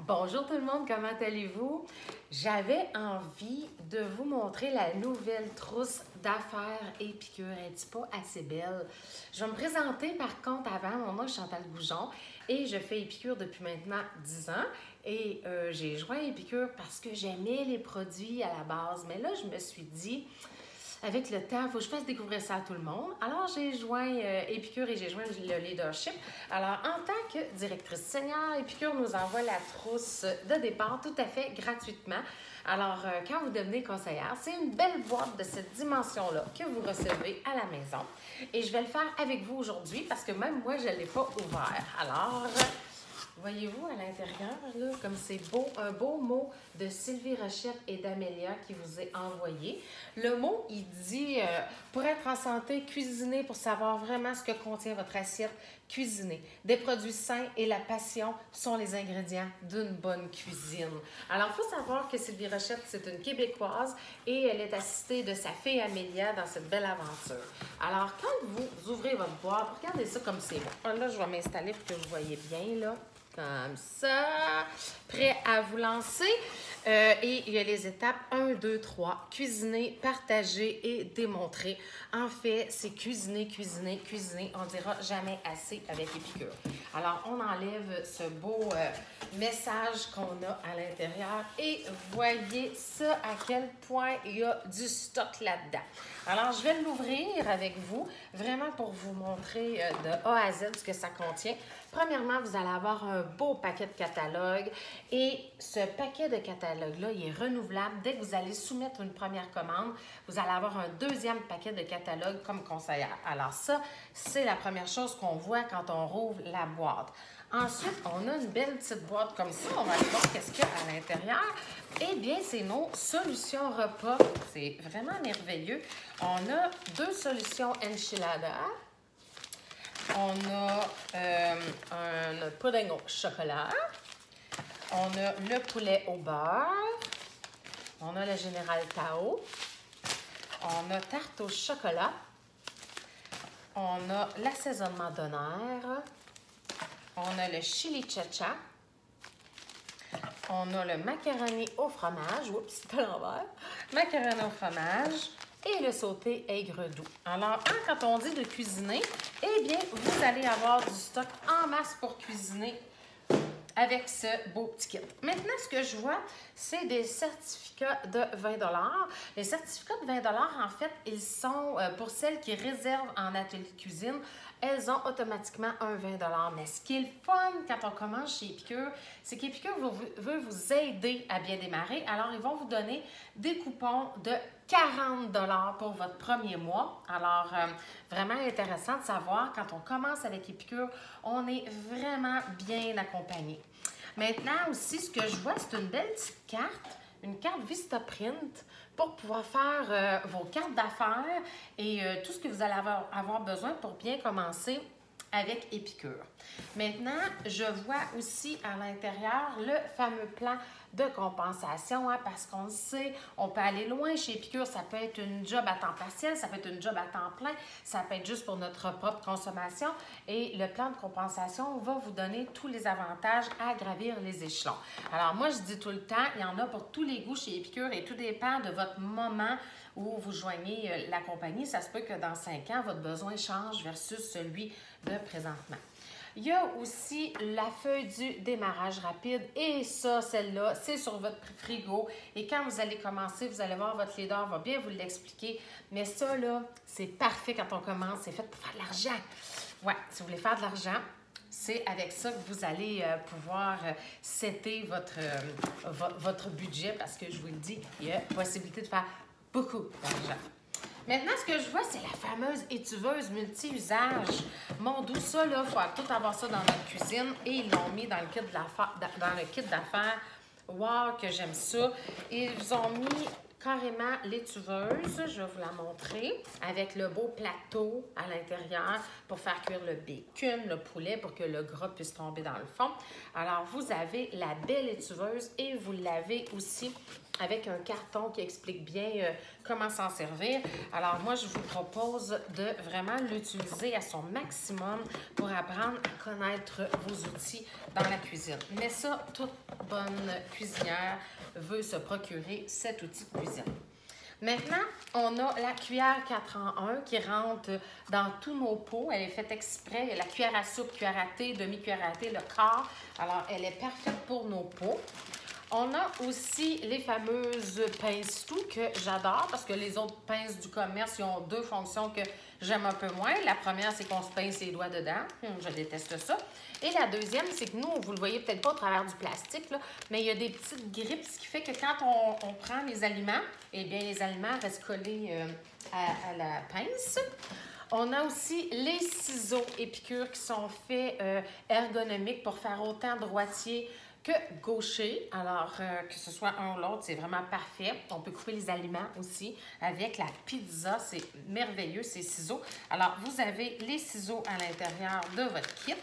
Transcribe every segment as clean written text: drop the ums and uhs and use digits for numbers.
Bonjour tout le monde, comment allez-vous? J'avais envie de vous montrer la nouvelle trousse d'affaires Épicure. Est-ce pas assez belle? Je vais me présenter par contre avant. Mon nom est Chantal Goujon et je fais Épicure depuis maintenant 10 ans. Et j'ai joint Épicure parce que j'aimais les produits à la base. Mais là, je me suis dit, avec le temps, il faut que je fasse découvrir ça à tout le monde. Alors, j'ai joint Épicure et j'ai joint le leadership. Alors, en tant que directrice senior, Épicure nous envoie la trousse de départ tout à fait gratuitement. Alors, quand vous devenez conseillère, c'est une belle boîte de cette dimension-là que vous recevez à la maison. Et je vais le faire avec vous aujourd'hui parce que même moi, je ne l'ai pas ouvert. Alors, voyez-vous à l'intérieur, là, comme c'est beau, un beau mot de Sylvie Rochette et d'Amélia qui vous est envoyé. Le mot, il dit pour être en santé, cuisiner pour savoir vraiment ce que contient votre assiette, cuisiner. Des produits sains et la passion sont les ingrédients d'une bonne cuisine. Alors, il faut savoir que Sylvie Rochette, c'est une Québécoise et elle est assistée de sa fille Amélia dans cette belle aventure. Alors, quand vous ouvrez votre boîte, regardez ça comme c'est bon. Là, je vais m'installer pour que vous voyez bien, là. Comme ça, prêt à vous lancer. Et il y a les étapes 1, 2, 3. Cuisiner, partager et démontrer. En fait, c'est cuisiner, cuisiner, cuisiner. On ne dira jamais assez avec Épicure. Alors, on enlève ce beau message qu'on a à l'intérieur et voyez ça à quel point il y a du stock là-dedans. Alors, je vais l'ouvrir avec vous, vraiment pour vous montrer de A à Z ce que ça contient. Premièrement, vous allez avoir un beau paquet de catalogues et ce paquet de catalogues-là, il est renouvelable. Dès que vous allez soumettre une première commande, vous allez avoir un deuxième paquet de catalogues comme conseillère. Alors ça, c'est la première chose qu'on voit quand on rouvre la boîte. Ensuite, on a une belle petite boîte comme ça. On va aller voir qu'est-ce qu'il y a à l'intérieur. Eh bien, c'est nos solutions repas. C'est vraiment merveilleux. On a 2 solutions enchilada. On a un pudding au chocolat. On a le poulet au beurre. On a le Général Tao. On a tarte au chocolat. On a l'assaisonnement d'honneur. On a le chili chacha. On a le macaroni au fromage. Oups, c'est à l'envers. Macaroni au fromage. Et le sauté aigre doux. Alors, quand on dit de cuisiner, eh bien, vous allez avoir du stock en masse pour cuisiner avec ce beau petit kit. Maintenant, ce que je vois, c'est des certificats de 20 $. Les certificats de 20 $, en fait, ils sont pour celles qui réservent en atelier de cuisine. Elles ont automatiquement un 20 $. Mais ce qui est le fun quand on commence chez Épicure, c'est qu'Épicure veut vous aider à bien démarrer. Alors, ils vont vous donner des coupons de 40 $ pour votre premier mois. Alors, vraiment intéressant de savoir, quand on commence avec Épicure, on est vraiment bien accompagné. Maintenant aussi, ce que je vois, c'est une belle petite carte, une carte Vistaprint pour pouvoir faire vos cartes d'affaires et tout ce que vous allez avoir besoin pour bien commencer avec Épicure. Maintenant, je vois aussi à l'intérieur le fameux plan de compensation, hein, parce qu'on le sait, on peut aller loin chez Épicure, ça peut être une job à temps partiel, ça peut être une job à temps plein, ça peut être juste pour notre propre consommation et le plan de compensation va vous donner tous les avantages à gravir les échelons. Alors moi, je dis tout le temps, il y en a pour tous les goûts chez Épicure et tout dépend de votre moment où vous joignez la compagnie. Ça se peut que dans 5 ans, votre besoin change versus celui de présentement. Il y a aussi la feuille du démarrage rapide et ça, celle-là, c'est sur votre frigo. Et quand vous allez commencer, vous allez voir, votre leader va bien vous l'expliquer. Mais ça, là, c'est parfait quand on commence. C'est fait pour faire de l'argent. Ouais, si vous voulez faire de l'argent, c'est avec ça que vous allez pouvoir setter votre budget parce que je vous le dis, il y a possibilité de faire beaucoup d'argent. Maintenant, ce que je vois, c'est la fameuse étuveuse multi-usage. Mon doux, ça, là, il faut tout avoir ça dans notre cuisine. Et ils l'ont mis dans le kit d'affaires. Wow, que j'aime ça. Ils ont mis carrément l'étuveuse, je vais vous la montrer, avec le beau plateau à l'intérieur pour faire cuire le bacon, le poulet, pour que le gras puisse tomber dans le fond. Alors, vous avez la belle étuveuse et vous l'avez aussi avec un carton qui explique bien comment s'en servir. Alors moi, je vous propose de vraiment l'utiliser à son maximum pour apprendre à connaître vos outils dans la cuisine. Mais ça, toute bonne cuisinière veut se procurer cet outil de cuisine. Maintenant, on a la cuillère 4 en 1 qui rentre dans tous nos pots. Elle est faite exprès. Il y a la cuillère à soupe, cuillère à thé, demi-cuillère à thé, le quart. Alors, elle est parfaite pour nos pots. On a aussi les fameuses pinces-tout que j'adore parce que les autres pinces du commerce, ils ont deux fonctions que j'aime un peu moins. La première, c'est qu'on se pince les doigts dedans. Je déteste ça. Et la deuxième, c'est que nous, vous le voyez peut-être pas au travers du plastique, là, mais il y a des petites grippes, ce qui fait que quand on prend les aliments, eh bien, les aliments restent collés à la pince. On a aussi les ciseaux Épicure qui sont faits ergonomiques pour faire autant droitier que gaucher. Alors, que ce soit un ou l'autre, c'est vraiment parfait. On peut couper les aliments aussi avec la pizza. C'est merveilleux, ces ciseaux. Alors, vous avez les ciseaux à l'intérieur de votre kit.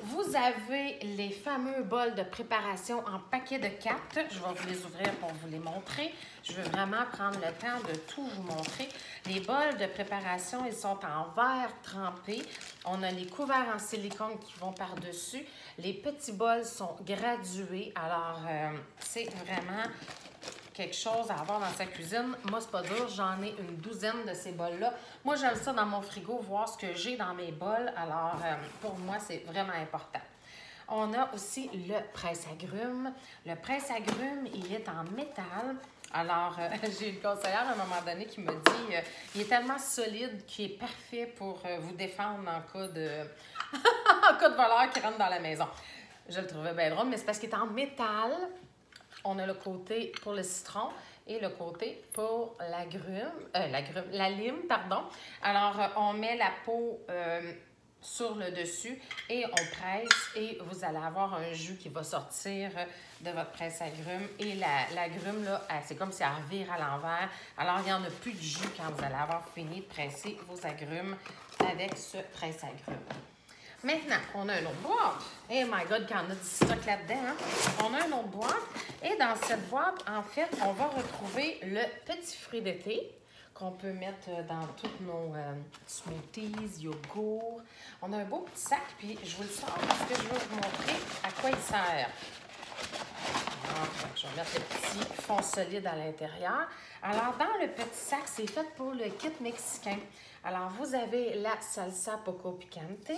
Vous avez les fameux bols de préparation en paquet de 4. Je vais vous les ouvrir pour vous les montrer. Je veux vraiment prendre le temps de tout vous montrer. Les bols de préparation, ils sont en verre trempé. On a les couverts en silicone qui vont par-dessus. Les petits bols sont gradués. Alors, c'est vraiment quelque chose à avoir dans sa cuisine. Moi, c'est pas dur. J'en ai une douzaine de ces bols-là. Moi, j'aime ça dans mon frigo, voir ce que j'ai dans mes bols. Alors, pour moi, c'est vraiment important. On a aussi le presse-agrumes. Le presse-agrumes, il est en métal. Alors, j'ai une conseillère à un moment donné qui m'a dit il est tellement solide qu'il est parfait pour vous défendre en cas de, en cas de voleur qui rentre dans la maison. Je le trouvais bien drôle, mais c'est parce qu'il est en métal. On a le côté pour le citron et le côté pour la lime, pardon. Alors, on met la peau sur le dessus et on presse et vous allez avoir un jus qui va sortir de votre presse-agrumes. Et l'agrume, là, c'est comme si elle revire à l'envers. Alors, il n'y en a plus de jus quand vous allez avoir fini de presser vos agrumes avec ce presse-agrumes. Maintenant, on a une autre boîte. Oh my God, qu'il y en a du stock là-dedans. Hein? On a une autre boîte. Et dans cette boîte, en fait, on va retrouver le petit fruit d'été qu'on peut mettre dans tous nos smoothies, yogourts. On a un beau petit sac, puis je vous le sors parce que je vais vous montrer à quoi il sert. Je vais mettre le petit fond solide à l'intérieur. Alors, dans le petit sac, c'est fait pour le kit mexicain. Alors, vous avez la salsa poco picante.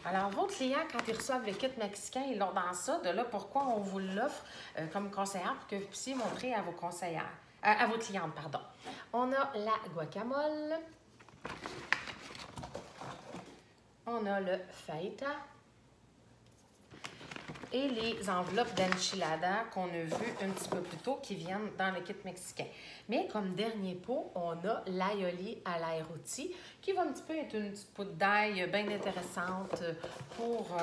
Alors, vos clients, quand ils reçoivent le kit mexicain, ils l'ont dans ça. De là, pourquoi on vous l'offre comme conseillère pour que vous puissiez montrer à vos conseillères, à vos clientes, pardon. On a la guacamole. On a le feta. Et les enveloppes d'enchilada qu'on a vues un petit peu plus tôt qui viennent dans le kit mexicain. Mais comme dernier pot, on a l'aioli à l'ail rôti qui va un petit peu être une petite poudre d'ail bien intéressante pour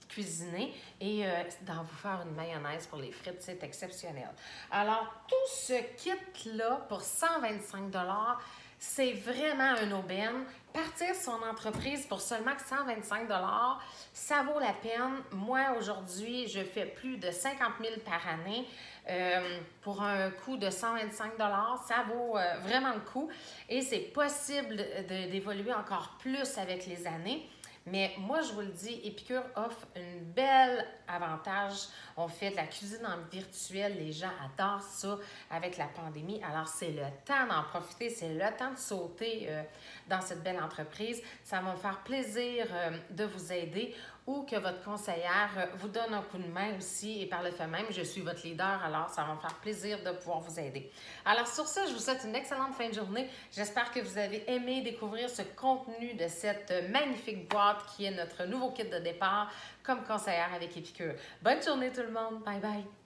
cuisiner et d'en vous faire une mayonnaise pour les frites, c'est exceptionnel. Alors, tout ce kit-là pour 125 $, c'est vraiment une aubaine. Partir son entreprise pour seulement 125 $, ça vaut la peine. Moi, aujourd'hui, je fais plus de 50 000 par année pour un coût de 125 $. Ça vaut vraiment le coup et c'est possible d'évoluer encore plus avec les années. Mais moi, je vous le dis, Épicure offre une belle avantage. On fait de la cuisine en virtuel. Les gens adorent ça avec la pandémie. Alors, c'est le temps d'en profiter. C'est le temps de sauter dans cette belle entreprise. Ça va me faire plaisir de vous aider ou que votre conseillère vous donne un coup de main aussi. Et par le fait même, je suis votre leader, alors ça va me faire plaisir de pouvoir vous aider. Alors sur ça, je vous souhaite une excellente fin de journée. J'espère que vous avez aimé découvrir ce contenu de cette magnifique boîte qui est notre nouveau kit de départ comme conseillère avec Épicure. Bonne journée tout le monde. Bye bye.